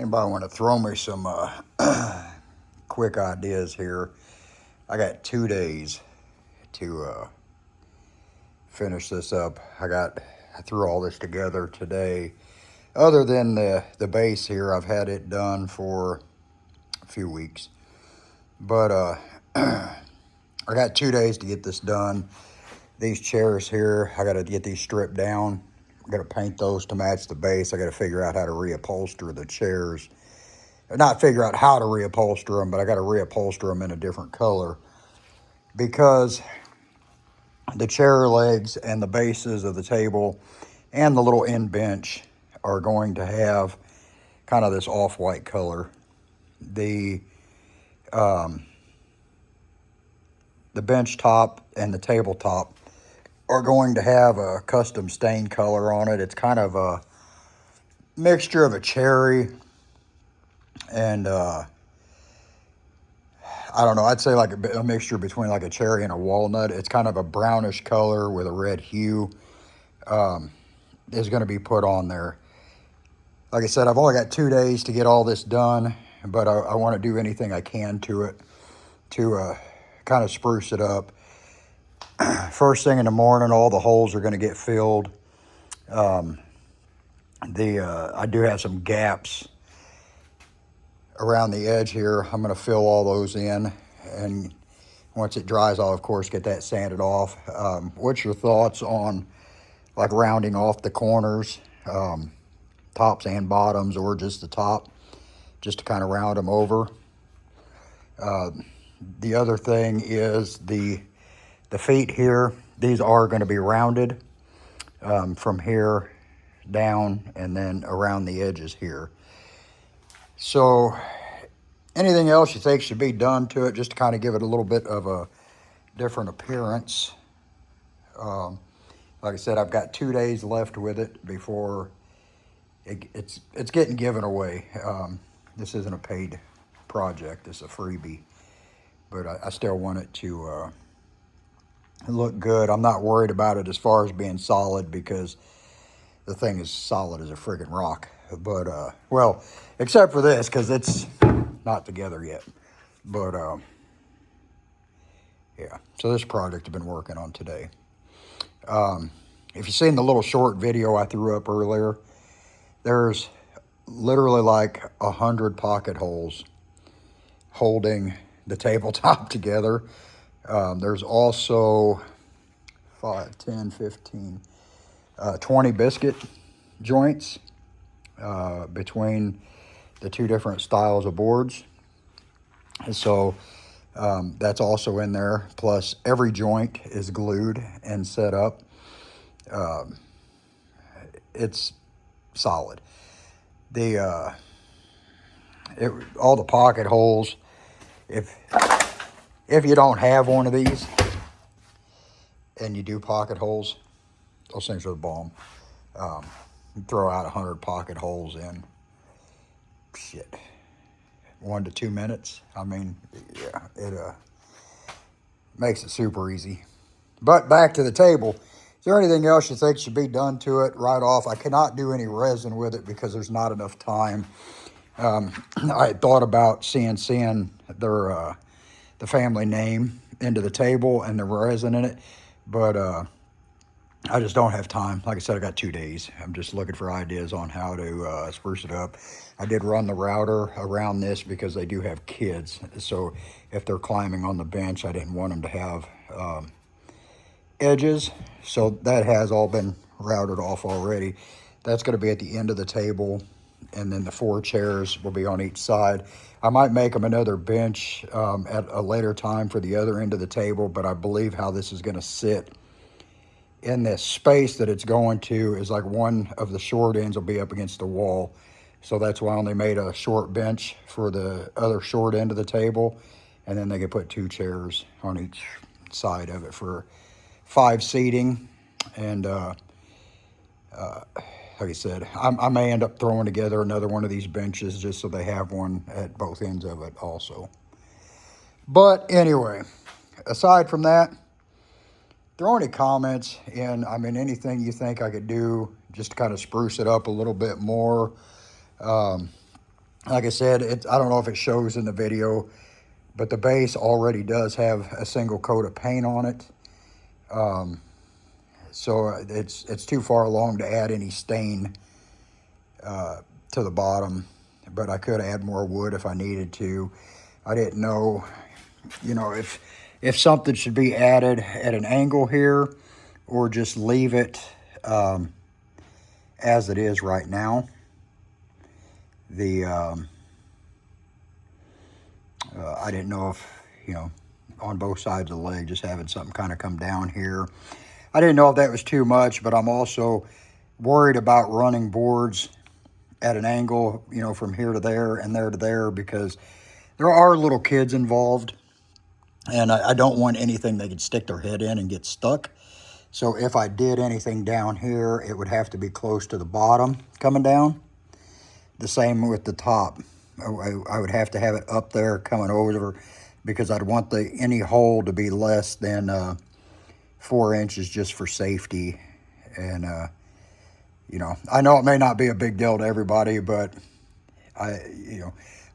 Anybody want to throw me some quick ideas here? I got 2 days to finish this up. I threw all this together today. Other than the base here, I've had it done for a few weeks. But I got 2 days to get this done. These chairs here, I got to get these stripped down. I got to paint those to match the base. I got to figure out how to reupholster the chairs. Not figure out how to reupholster them, but I got to reupholster them in a different color because the chair legs and the bases of the table and the little end bench are going to have kind of this off-white color. The bench top and the tabletop are going to have a custom stain color on it. It's kind of a mixture of a cherry and I don't know, I'd say like a mixture between like a cherry and a walnut. It's kind of a brownish color with a red hue is going to be put on there. Like I said, I've only got 2 days to get all this done, but I want to do anything I can to it to kind of spruce it up. First thing in the morning, all the holes are going to get filled. I do have some gaps around the edge here. I'm going to fill all those in, and once it dries, I'll of course get that sanded off. What's your thoughts on like rounding off the corners, tops and bottoms, or just the top, just to kind of round them over? The other thing is the feet here. These are going to be rounded from here down and then around the edges here. So anything else you think should be done to it just to kind of give it a little bit of a different appearance? Like I said, I've got 2 days left with it before it's getting given away. This isn't a paid project. It's a freebie. But I still want it to look good. I'm not worried about it as far as being solid because the thing is solid as a friggin' rock. But, well, except for this because it's not together yet. But, yeah. So this project I've been working on today. If you've seen the little short video I threw up earlier, there's literally like 100 pocket holes holding the tabletop together. There's also 5, 10, 15, 20 biscuit joints between the two different styles of boards. And so that's also in there. Plus every joint is glued and set up. It's solid. All the pocket holes, if you don't have one of these and you do pocket holes, those things are the bomb. You throw out 100 pocket holes in 1 to 2 minutes. I mean, yeah, it makes it super easy. But back to the table. Is there anything else you think should be done to it right off? I cannot do any resin with it because there's not enough time. I had thought about CNCing the family name into the table and the resin in it, but I just don't have time. Like I said, I got 2 days. I'm just looking for ideas on how to spruce it up. I did run the router around this because they do have kids. So if they're climbing on the bench, I didn't want them to have edges. So that has all been routed off already. That's going to be at the end of the table, and then the 4 chairs will be on each side. I might make them another bench at a later time for the other end of the table, but I believe how this is going to sit in this space that it's going to is like one of the short ends will be up against the wall. So that's why I only made a short bench for the other short end of the table, and then they could put 2 chairs on each side of it for 5 seating. And like I said, I may end up throwing together another one of these benches just so they have one at both ends of it also. But anyway, aside from that, throw any comments in. I mean, anything you think I could do just to kind of spruce it up a little bit more. Like I said, I don't know if it shows in the video, but the base already does have a single coat of paint on it. So it's too far along to add any stain to the bottom, but I could add more wood if I needed to. I didn't know, if something should be added at an angle here or just leave it as it is right now. I didn't know if, on both sides of the leg, just having something kind of come down here. I didn't know if that was too much, but I'm also worried about running boards at an angle, from here to there and there to there, because there are little kids involved, and I don't want anything they could stick their head in and get stuck. So if I did anything down here, it would have to be close to the bottom coming down. The same with the top. I would have to have it up there coming over, because I'd want any hole to be less than 4 inches just for safety. And I know it may not be a big deal to everybody, but I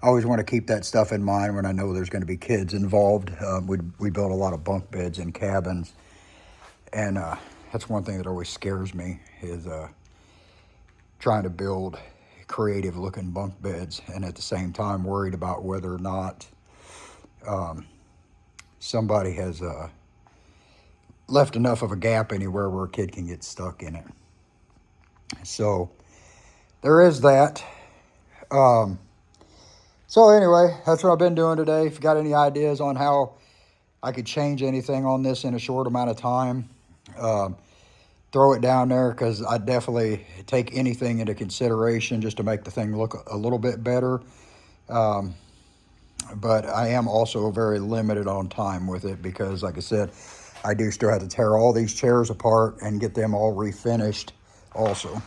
always want to keep that stuff in mind when I know there's going to be kids involved. We build a lot of bunk beds in cabins, and that's one thing that always scares me, is trying to build creative looking bunk beds, and at the same time worried about whether or not somebody has left enough of a gap anywhere where a kid can get stuck in it. So there is that. So anyway, that's what I've been doing today. If you got any ideas on how I could change anything on this in a short amount of time, throw it down there, because I definitely take anything into consideration just to make the thing look a little bit better. But I am also very limited on time with it, because like I said, I do still have to tear all these chairs apart and get them all refinished also.